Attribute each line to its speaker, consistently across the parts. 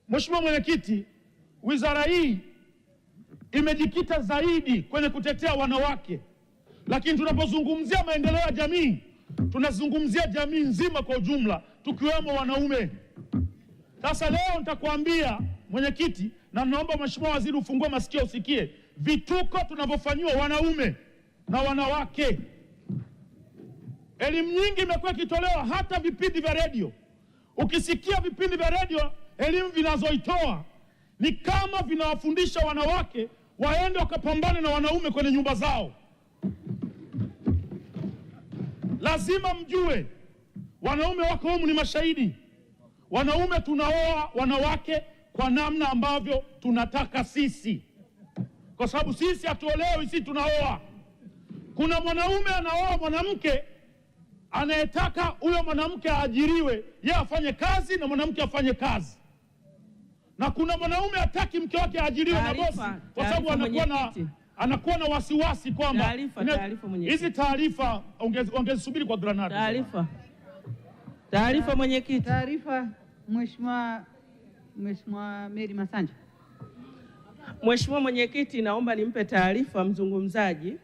Speaker 1: Mheshimiwa Mwenyekiti, wizara hii imejikita zaidi kwenye kutetea wanawake, lakini tunapozungumzia maendeleo ya jamii tunazungumzia jamii nzima kwa ujumla, tukiwemo wanaume. Sasa leo nitakwambia Mwenyekiti, na naomba Mheshimiwa Waziri ufungue masikio usikie vituko tunavyofanywa wanaume na wanawake. Elimu nyingi imekuwa ikitolewa, hata vipindi vya redio. Ukisikia vipindi vya redio, elimu vinazoitoa ni kama vinawafundisha wanawake waende wakapambane na wanaume kwenye nyumba zao. Lazima mjue wanaume wako humu ni mashahidi. Wanaume tunaoa wanawake kwa namna ambavyo tunataka sisi, kwa sababu sisi hatuolewi, sisi tunaoa. Kuna mwanaume anaoa mwanamke anayetaka huyo mwanamke aajiriwe, yeye afanye kazi na mwanamke afanye kazi. Na kuna mwanaume hataki mke wake aajiriwe na bosi, kwa sababu anakuwa na wasiwasi kwamba hizi taarifa ongezisubiri kwa granada.
Speaker 2: Taarifa mwenyekiti.
Speaker 3: Taarifa Mheshimiwa Mary Masanja.
Speaker 2: Mheshimiwa Mwenyekiti, naomba nimpe taarifa mzungumzaji.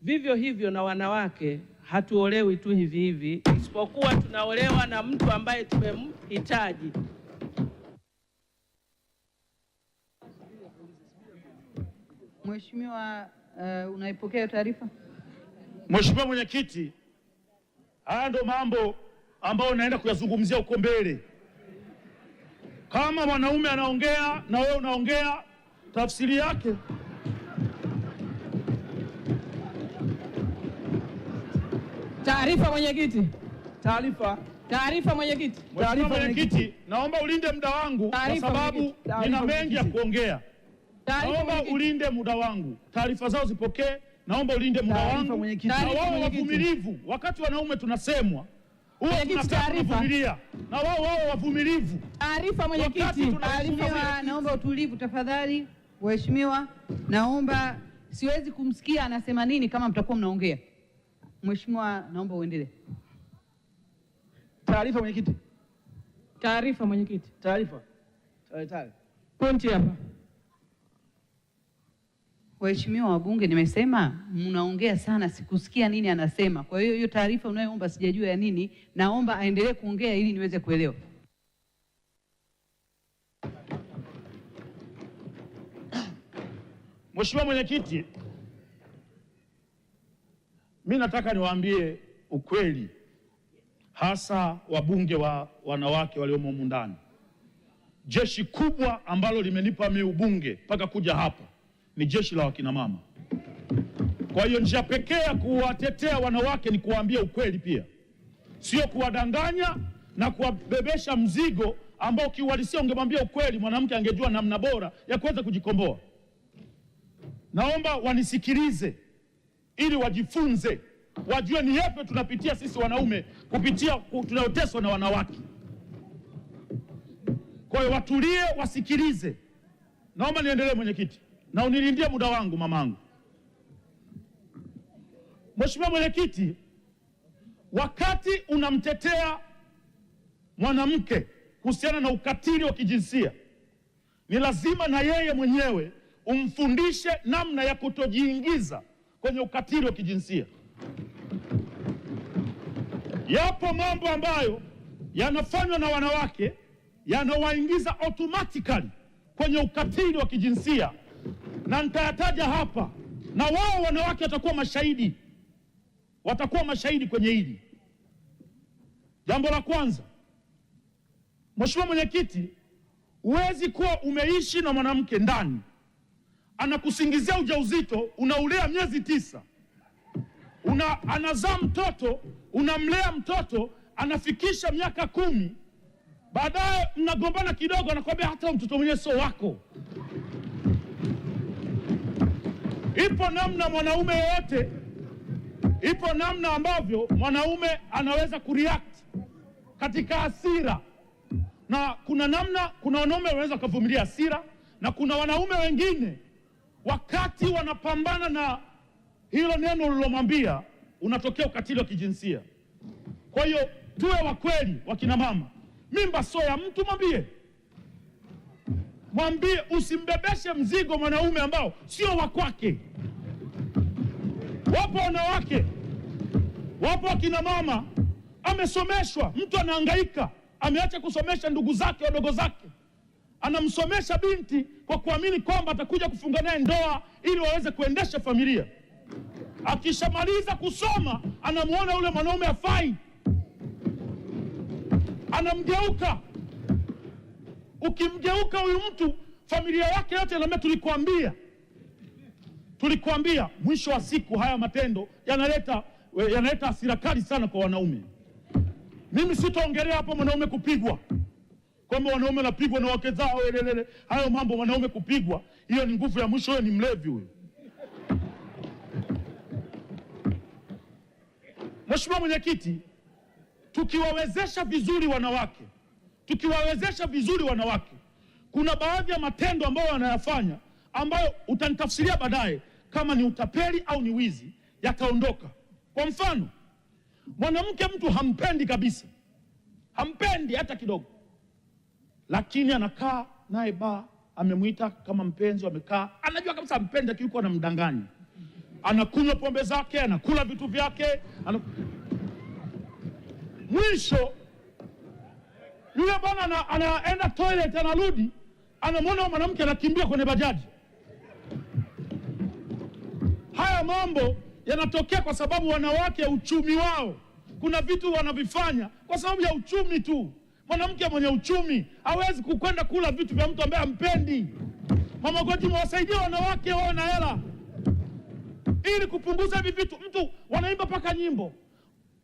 Speaker 2: Vivyo hivyo na wanawake hatuolewi tu hivi hivi, isipokuwa tunaolewa na mtu ambaye tumemhitaji.
Speaker 3: Mheshimiwa, unaipokea taarifa?
Speaker 1: Mheshimiwa Mwenyekiti, haya ndo mambo ambayo naenda kuyazungumzia huko mbele. Kama mwanaume anaongea na wewe unaongea, tafsiri yake
Speaker 2: taarifa mwenyekiti. Taarifa mwenyekiti.
Speaker 1: Mheshimiwa Mwenyekiti, naomba ulinde muda wangu kwa sababu nina mengi ya kuongea. Naomba ulinde muda wangu. Taarifa zao zipokee. Naomba ulinde muda wangu. Na wao wavumilivu. Wakati wanaume tunasemwa, huwa tunataka kuvumilia. Na wao wavumilivu.
Speaker 3: Taarifa mwenyekiti. Naomba utulivu tafadhali. Mheshimiwa, naomba, siwezi kumsikia anasema nini kama mtakuwa mnaongea. Mheshimiwa, naomba uendelee.
Speaker 4: Taarifa mwenyekiti.
Speaker 2: Taarifa mwenyekiti.
Speaker 4: Taarifa.
Speaker 2: Pointi hapa.
Speaker 3: Waheshimiwa wabunge, nimesema mnaongea sana, sikusikia nini anasema. Kwa hiyo taarifa unayoomba sijajua ya nini, naomba aendelee kuongea ili niweze kuelewa.
Speaker 1: Mheshimiwa Mwenyekiti, mimi nataka niwaambie ukweli, hasa wabunge wa wanawake waliomo humu ndani. Jeshi kubwa ambalo limenipa mimi ubunge mpaka kuja hapa ni jeshi la wakina mama. Kwa hiyo njia pekee ya kuwatetea wanawake ni kuwaambia ukweli pia, sio kuwadanganya na kuwabebesha mzigo ambao kiuhalisia ungemwambia ukweli mwanamke angejua namna bora ya kuweza kujikomboa. Naomba wanisikilize ili wajifunze, wajue ni yapi tunapitia sisi wanaume kupitia tunayoteswa na wanawake. Kwa hiyo watulie, wasikilize. Naomba niendelee mwenyekiti, na unilindie muda wangu mamangu. Mheshimiwa Mwenyekiti, wakati unamtetea mwanamke kuhusiana na ukatili wa kijinsia, ni lazima na yeye mwenyewe umfundishe namna ya kutojiingiza kwenye ukatili wa kijinsia. Yapo mambo ambayo yanafanywa na wanawake yanawaingiza automatically kwenye ukatili wa kijinsia, na nitayataja hapa, na wao wanawake watakuwa mashahidi kwenye hili. Jambo la kwanza, Mheshimiwa Mwenyekiti, huwezi kuwa umeishi na mwanamke ndani, anakusingizia ujauzito, unaulea miezi 9, anazaa mtoto, unamlea mtoto, anafikisha miaka 10, baadaye mnagombana kidogo, anakuambia hata mtoto mwenyewe sio wako. Ipo namna mwanaume yote, ipo namna ambavyo mwanaume anaweza kureact katika hasira, na kuna wanaume wanaweza kuvumilia hasira, na kuna wanaume wengine wakati wanapambana na hilo neno ulilomwambia unatokea ukatili wa kijinsia. Kwa hiyo tuwe wa kweli wakina mama, Mimba sio ya mtu, mwambie usimbebeshe mzigo mwanaume ambao sio wa kwake. Wapo wanawake, wapo akina mama, amesomeshwa, mtu anahangaika, ameacha kusomesha ndugu zake wadogo zake, anamsomesha binti kwa kuamini kwamba atakuja kufunga naye ndoa ili waweze kuendesha familia. Akishamaliza kusoma, anamuona yule mwanaume hafai, anamgeuka. Ukimgeuka huyu mtu, familia yake yote inaambia tulikuambia. Mwisho wa siku haya matendo yanaleta hasira kali sana kwa wanaume. Mimi sitaongelea hapo mwanaume kupigwa, kwamba wanaume wanapigwa na wake zao, hayo mambo. Wanaume kupigwa, hiyo ni nguvu ya mwisho, hiyo ni mlevi huyo. Mheshimiwa Mwenyekiti, tukiwawezesha vizuri wanawake, kuna baadhi ya matendo ambayo wanayafanya ambayo utanitafsiria baadaye kama ni utapeli au ni wizi, yataondoka. Kwa mfano, mwanamke mtu hampendi kabisa, hampendi hata kidogo, lakini anakaa naye baa, amemuita kama mpenzi, amekaa, anajua kabisa hampendi, lakini yuko anamdanganya, anakunywa pombe zake, anakula vitu vyake, mwisho yule bwana anaenda toilet, anarudi, anamwona mwanamke anakimbia kwenye bajaji. Haya mambo yanatokea kwa sababu wanawake, uchumi wao, kuna vitu wanavifanya kwa sababu ya uchumi tu. Mwanamke mwenye uchumi hawezi kukwenda kula vitu vya mtu ambaye hampendi. Mama Gwajima, wasaidie wanawake wawe na hela ili kupunguza hivi vitu. Mtu wanaimba paka nyimbo,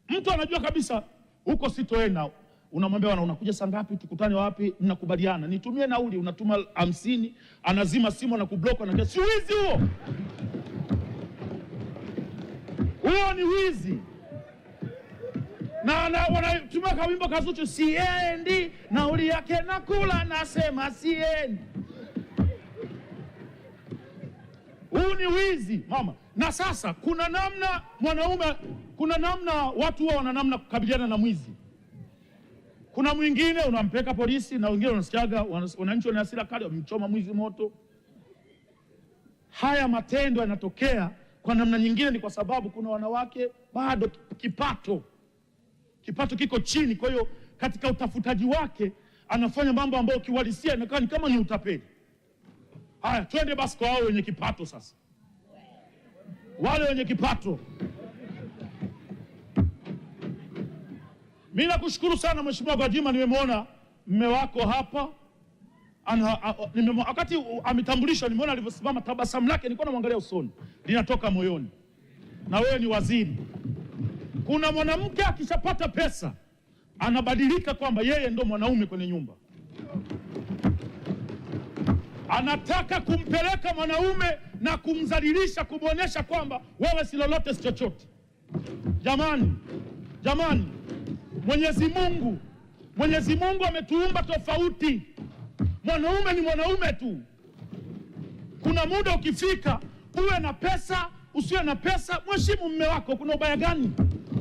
Speaker 1: mtu anajua kabisa huko sitoenda, unamwambia unakuja saa ngapi, tukutane wapi, mnakubaliana, nitumie nauli, unatuma 50, anazima simu na kublock, anaambia si wizi huo? Huo ni wizi. Na wanatumia kawimbo kazuchu, siendi, nauli yake nakula, nasema siendi. Huu ni wizi mama. Na sasa kuna namna watu wana namna kukabiliana na mwizi. Kuna mwingine unampeka polisi, na wengine unasikiaga wananchi wana hasira kali, wamchoma mwizi moto. Haya matendo yanatokea kwa namna nyingine ni kwa sababu kuna wanawake bado kipato kiko chini. Kwa hiyo katika utafutaji wake anafanya mambo ambayo kiuhalisia inakaa ni kama ni utapeli. Haya, twende basi kwa wao wenye kipato sasa. Wale wenye kipato, mimi nakushukuru sana Mheshimiwa Gwajima, nimemwona mme wako hapa. Wakati ametambulisha, nimeona alivyosimama, tabasamu lake nilikuwa namwangalia usoni, linatoka moyoni. Na wewe ni waziri. Kuna mwanamke akishapata pesa anabadilika kwamba yeye ndo mwanaume kwenye nyumba. Anataka kumpeleka mwanaume na kumdhalilisha, kumwonyesha kwamba wewe si lolote, si chochote. Jamani, Mwenyezi Mungu ametuumba tofauti. Mwanaume ni mwanaume tu. Kuna muda ukifika, uwe na pesa, usiwe na pesa, mheshimu mume wako. Kuna ubaya gani?